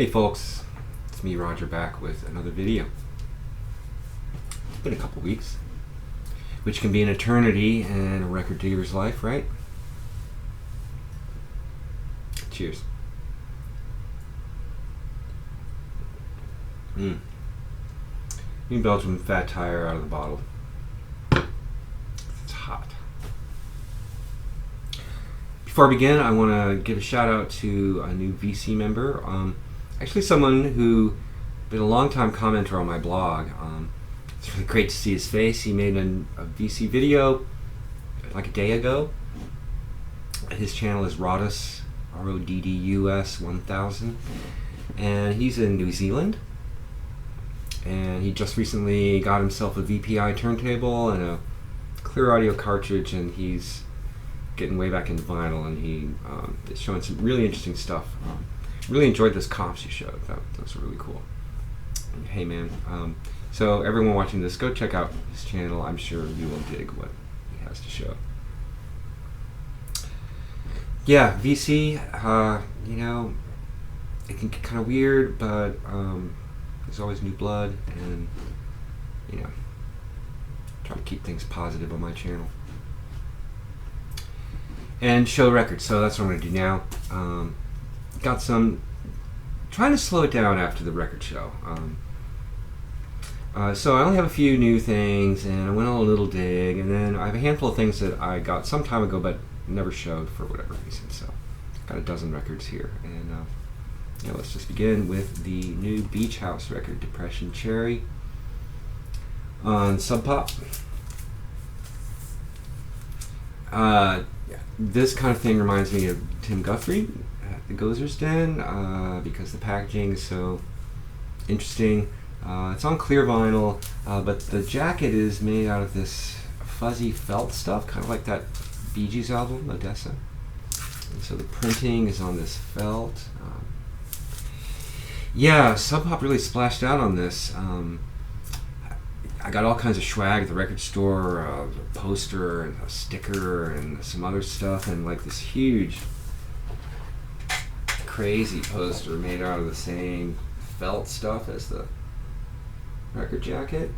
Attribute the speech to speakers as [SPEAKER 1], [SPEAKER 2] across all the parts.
[SPEAKER 1] Hey folks, it's me Roger back with another video. It's been a couple weeks, which can be an eternity in a record digger's life, right? Cheers. New Belgium Fat Tire out of the bottle. It's hot. Before I begin, I want to give a shout out to a new VC member. Actually, someone who been a long time commenter on my blog. It's really great to see his face. He made a VC video like a day ago. His channel is Roddus, Roddus 1000, and he's in New Zealand. And he just recently got himself a VPI turntable and a clear audio cartridge, and he's getting way back into vinyl, and he is showing some really interesting stuff. Really enjoyed those comps you showed. That was really cool. Hey man, so everyone watching this, go check out his channel. I'm sure you will dig what he has to show. Yeah, VC, you know, it can get kind of weird, but there's always new blood, and you know, try to keep things positive on my channel. And show records, so that's what I'm going to do now. Got some, trying to slow it down after the record show. So I only have a few new things, and I went on a little dig, and then I have a handful of things that I got some time ago but never showed for whatever reason. So got a dozen records here, and yeah, let's just begin with the new Beach House record, Depression Cherry, on Sub Pop. This kind of thing reminds me of Tim Guthrie at the Gozer's Den, because the packaging is so interesting. It's on clear vinyl, but the jacket is made out of this fuzzy felt stuff, kind of like that Bee Gees album, Odessa. And so the printing is on this felt. Yeah, Sub Pop really splashed out on this. I got all kinds of swag at the record store, a poster and a sticker and some other stuff, and like this huge, crazy poster made out of the same felt stuff as the record jacket.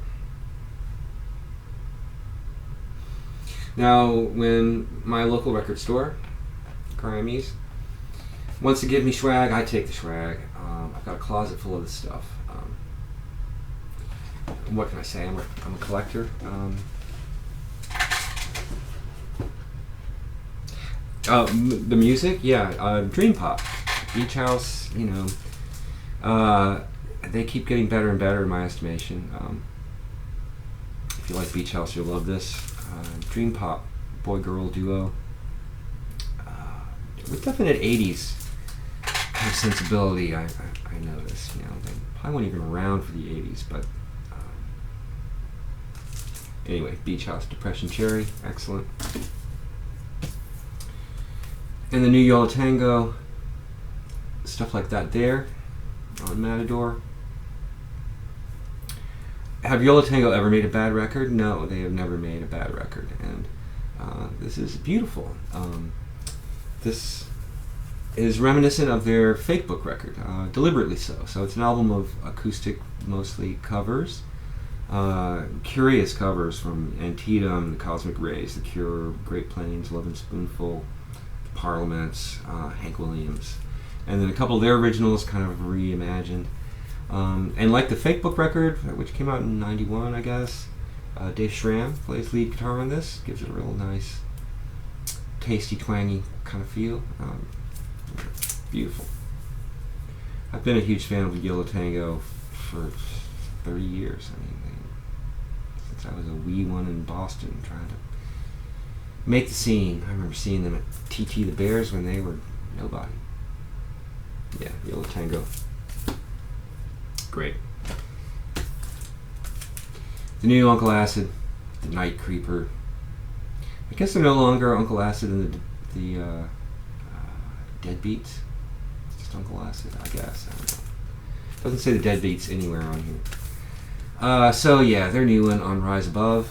[SPEAKER 1] Now, when my local record store, Grammys, wants to give me swag, I take the swag. I've got a closet full of this stuff. What can I say? I'm a collector. The music, yeah. Dream Pop, Beach House. You know, they keep getting better and better in my estimation. If you like Beach House, you'll love this. Dream Pop, boy-girl duo, with definite '80s kind of sensibility. I noticed. You know, they probably weren't even around for the '80s, but. Anyway, Beach House, Depression Cherry, excellent. And the new Yo La Tango, stuff like that there on Matador. Have Yo La Tango ever made a bad record? No, they have never made a bad record, and this is beautiful. This is reminiscent of their Fake Book record, deliberately so. So it's an album of acoustic, mostly covers. Curious covers from Antietam, The Cosmic Rays, The Cure, Great Plains, Lovin' Spoonful, The Parliaments, Hank Williams, and then a couple of their originals kind of reimagined. And like the Fake Book record, which came out in '91, I guess, Dave Schramm plays lead guitar on this, gives it a real nice, tasty, twangy kind of feel. Beautiful. I've been a huge fan of Yo La Tango for 30 years. I mean, since I was a wee one in Boston trying to make the scene. I remember seeing them at TT the Bears when they were nobody. Yeah, Yo La Tango. Great. The new Uncle Acid, the Night Creeper. I guess they're no longer Uncle Acid and the Deadbeats. It's just Uncle Acid, I guess. I don't know. Doesn't say the Deadbeats anywhere on here. So yeah, their new one on Rise Above.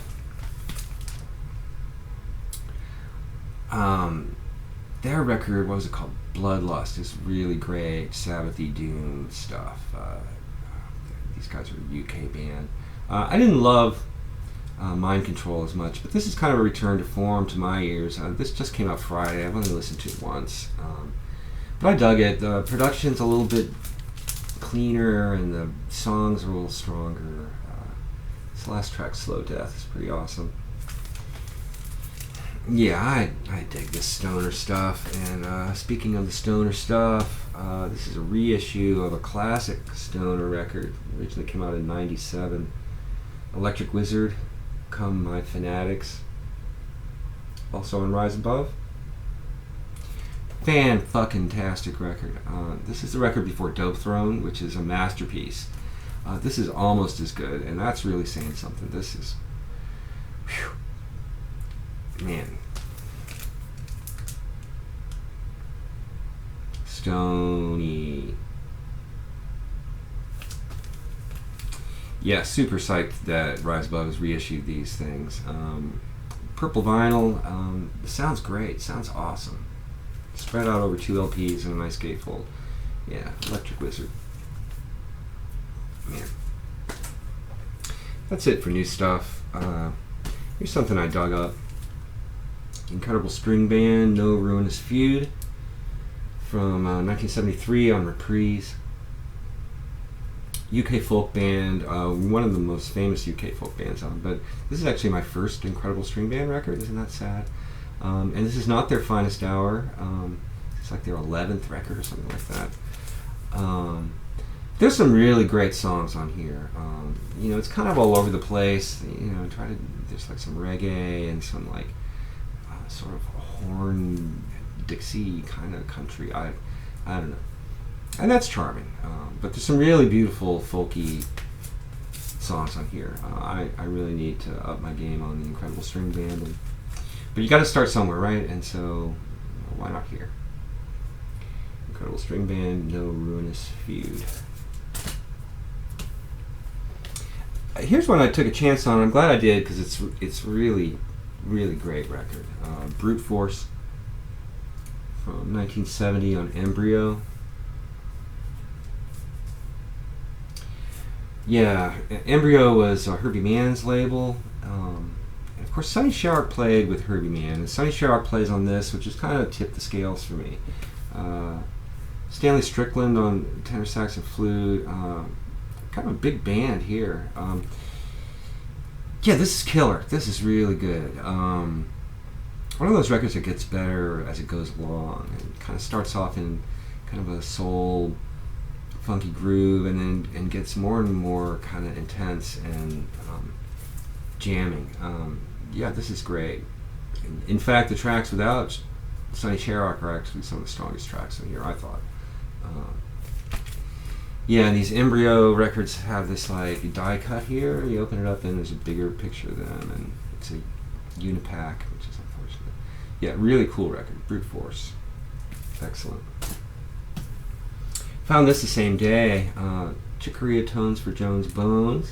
[SPEAKER 1] their record, what was it called? Bloodlust, is really great, Sabbathy doom stuff. These guys are a UK band. I didn't love Mind Control as much, but this is kind of a return to form to my ears. This just came out Friday. I've only listened to it once, but I dug it. The production's a little bit cleaner, and the songs are a little stronger. This last track, Slow Death, is pretty awesome. Yeah, I dig this stoner stuff. And speaking of the stoner stuff, this is a reissue of a classic stoner record. Originally came out in '97. Electric Wizard, Come My Fanatics. Also on Rise Above. Fan-fucking-tastic record. This is the record before Dope Throne, which is a masterpiece. This is almost as good, and that's really saying something. This is... Whew, man. Stony. Yeah, super psyched that Rise Above has reissued these things. Purple vinyl, sounds great, sounds awesome. Spread out over 2 LPs and a nice gatefold. Yeah, Electric Wizard. Man. That's it for new stuff. Here's something I dug up. Incredible string band, No Ruinous Feud, from 1973 on Reprise. UK folk band, one of the most famous UK folk bands on, but this is actually my first Incredible String Band record. Isn't that sad? And this is not their finest hour. It's like their 11th record or something like that. There's some really great songs on here. It's kind of all over the place. There's like some reggae and some like sort of horn Dixie kind of country. I don't know. And that's charming. But there's some really beautiful folky songs on here. I really need to up my game on the Incredible String Band. But you got to start somewhere, right? And so, why not here? Incredible String Band, No Ruinous Feud. Here's one I took a chance on. I'm glad I did because it's really, really great record. Brute Force from 1970 on Embryo. Yeah, Embryo was Herbie Mann's label. And of course, Sonny Sharrock played with Herbie Mann. And Sonny Sharrock plays on this, which has kind of tipped the scales for me. Stanley Strickland on tenor sax and flute. Kind of a big band here. Yeah, this is killer. This is really good. One of those records that gets better as it goes along. It kind of starts off in kind of a soul, funky groove, and gets more and more kind of intense and jamming. Yeah, this is great. In fact, the tracks without Sonny Sharrock are actually some of the strongest tracks in here, I thought. Yeah, and these Embryo records have this like die cut here. You open it up and there's a bigger picture of them, and it's a unipack, which is unfortunate. Yeah, really cool record. Brute Force. Excellent. Found this the same day. Chick Corea Tones for Jones Bones.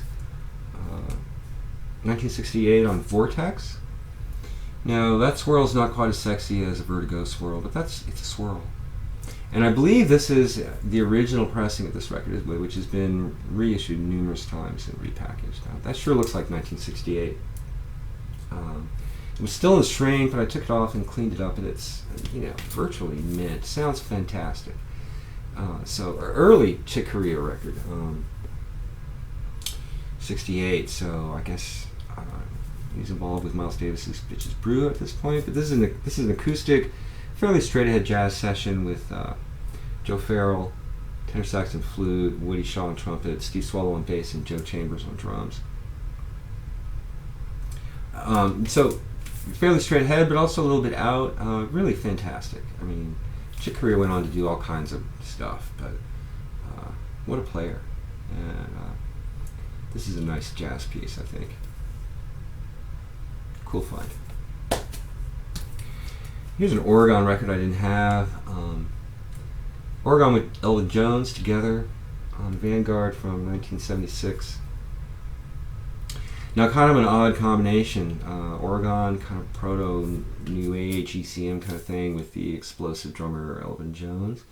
[SPEAKER 1] 1968 on Vortex. Now that swirl's not quite as sexy as a Vertigo swirl, but it's a swirl. And I believe this is the original pressing of this record, which has been reissued numerous times and repackaged. That sure looks like 1968. It was still in the shrink, but I took it off and cleaned it up, and it's virtually mint. Sounds fantastic. So early Chick Corea record, 68. So I guess he's involved with Miles Davis's Bitches Brew at this point. But this is an acoustic, fairly straight ahead jazz session with Joe Farrell, tenor sax and flute, Woody Shaw on trumpet, Steve Swallow on bass, and Joe Chambers on drums. So fairly straight ahead, but also a little bit out. Really fantastic. I mean, Chick Corea went on to do all kinds of stuff, but what a player. And this is a nice jazz piece, I think. Cool find. Here's an Oregon record I didn't have. Oregon with Elvin Jones together on Vanguard from 1976. Now, kind of an odd combination. Oregon, kind of proto New Age ECM kind of thing with the explosive drummer Elvin Jones.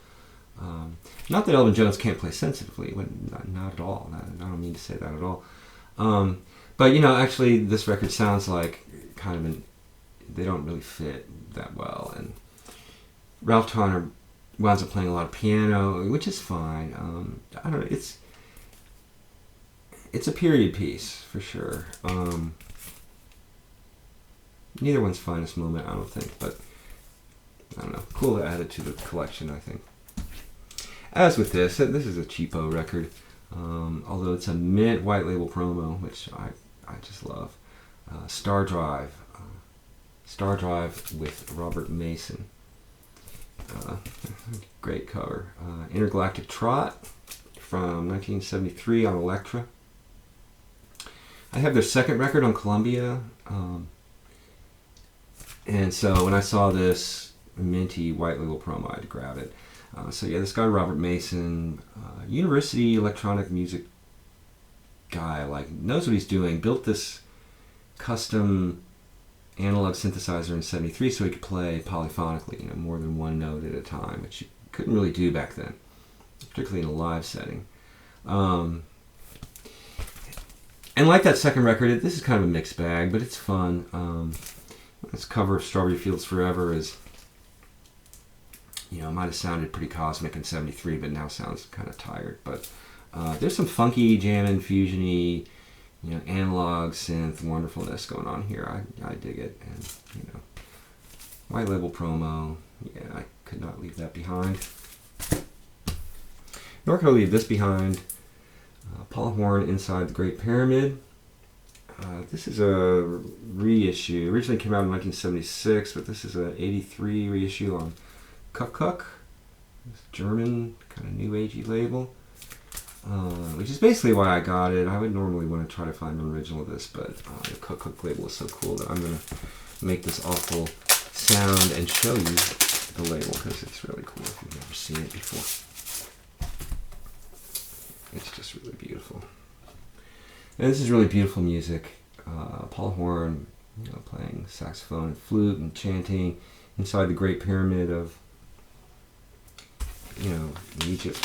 [SPEAKER 1] Not that Elvin Jones can't play sensitively, not at all. I don't mean to say that at all. But actually, this record sounds like kind of they don't really fit that well. And Ralph Tawner winds up playing a lot of piano, which is fine. I don't know. It's a period piece for sure. Neither one's finest moment, I don't think, but I don't know. Cool to add it to the collection, I think. As with this is a cheapo record, although it's a mint white label promo, which I just love. Star Drive with Robert Mason. Great cover. Intergalactic Trot from 1973 on Elektra. I have their second record on Columbia, and so when I saw this minty white label promo, I had to grab it. So yeah, this guy Robert Mason, university electronic music guy, knows what he's doing. Built this custom analog synthesizer in '73 so he could play polyphonically, more than one note at a time, which you couldn't really do back then, particularly in a live setting. And like that second record, this is kind of a mixed bag, but it's fun. This cover of Strawberry Fields Forever is, might have sounded pretty cosmic in '73, but now sounds kind of tired. But there's some funky, jammin', fusion-y, analog synth wonderfulness going on here. I dig it. And, white label promo, yeah, I could not leave that behind. Nor could I leave this behind. Paul Horn, Inside the Great Pyramid. This is a reissue. Originally came out in 1976, but this is an '83 reissue on Kuck, this German kind of new agey label, which is basically why I got it. I would normally want to try to find an original of this, but the Kuck label is so cool that I'm going to make this awful sound and show you the label because it's really cool if you've never seen it before. It's just really beautiful. And this is really beautiful music. Paul Horn, playing saxophone and flute and chanting inside the Great Pyramid of, Egypt.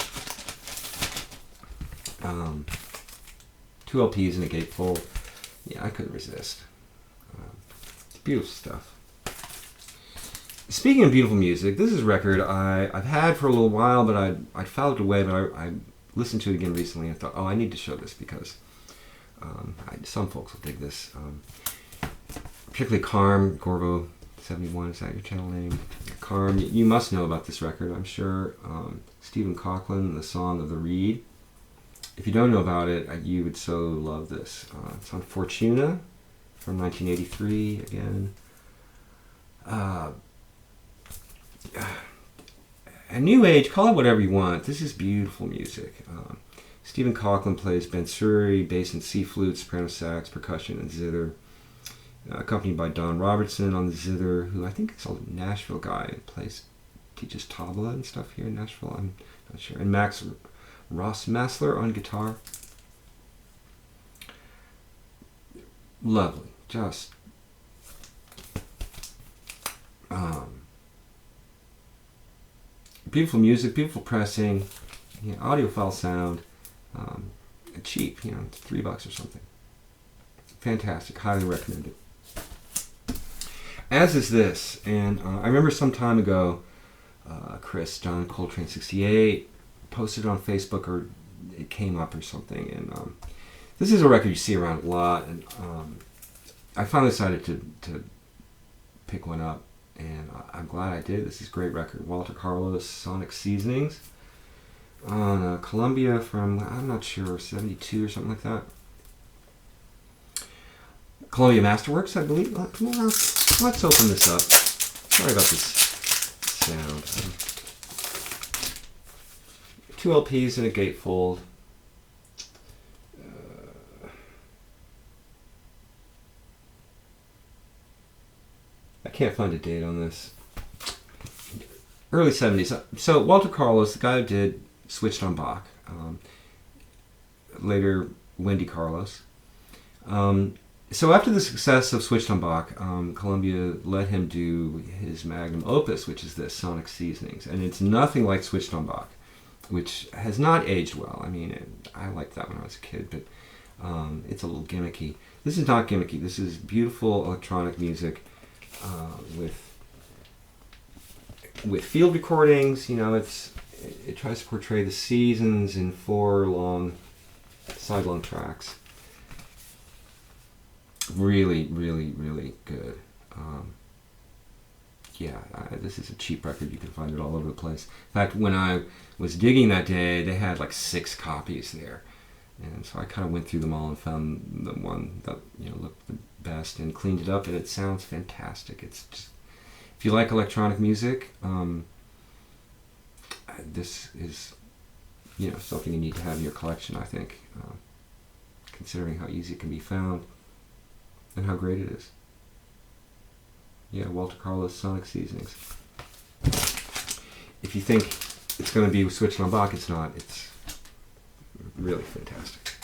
[SPEAKER 1] 2 LPs and a gatefold. Yeah, I couldn't resist. It's beautiful stuff. Speaking of beautiful music, this is a record I've had for a little while, but I filed it away, but I listened to it again recently and thought, I need to show this because some folks will dig this. Particularly Carm, Gorvo 71, is that your channel name? Carm, you must know about this record, I'm sure. Stephen Coughlin, The Song of the Reed. If you don't know about it, you would so love this. It's on Fortuna from 1983 again. A New Age, call it whatever you want. This is beautiful music. Stephen Coughlin plays Bensuri, bass and C flute, soprano sax, percussion, and zither. Accompanied by Don Robertson on the zither, who I think is a Nashville guy, teaches tabla and stuff here in Nashville. I'm not sure. And Ross Massler on guitar. Lovely, just beautiful music, beautiful pressing, audiophile sound, cheap, it's $3 or something. Fantastic, highly recommended. As is this, and I remember some time ago, Chris, John Coltrane 68, posted it on Facebook, or it came up or something, and this is a record you see around a lot, and I finally decided to pick one up, and I'm glad I did. This is a great record. Walter Carlos, Sonic Seasonings, on Columbia from, I'm not sure, 72 or something like that. Columbia Masterworks, I believe. Let's open this up. Sorry about this sound. 2 LPs and a gatefold. I can't find a date on this. Early 70s. So Walter Carlos, the guy who did Switched on Bach, later Wendy Carlos. So after the success of Switched on Bach, Columbia let him do his magnum opus, which is this, Sonic Seasonings. And it's nothing like Switched on Bach, which has not aged well. I mean, I liked that when I was a kid, but it's a little gimmicky. This is not gimmicky. This is beautiful electronic music with field recordings. You know, it tries to portray the seasons in 4 sidelong tracks. Really, really, really good. This is a cheap record. You can find it all over the place. In fact, when I was digging that day, they had like 6 copies there, and so I kind of went through them all and found the one that looked the best and cleaned it up, and it sounds fantastic. It's just, if you like electronic music, this is something you need to have in your collection. I think, considering how easy it can be found. And how great it is. Yeah, Walter Carlos, Sonic Seasonings. If you think it's going to be Switched on Bach, it's not. It's really fantastic.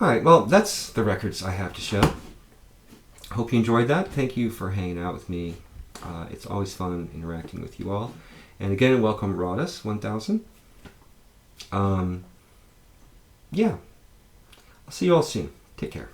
[SPEAKER 1] Alright, well, that's the records I have to show. Hope you enjoyed that. Thank you for hanging out with me. It's always fun interacting with you all. And again, welcome Roddus 1000. Yeah. I'll see you all soon. Take care.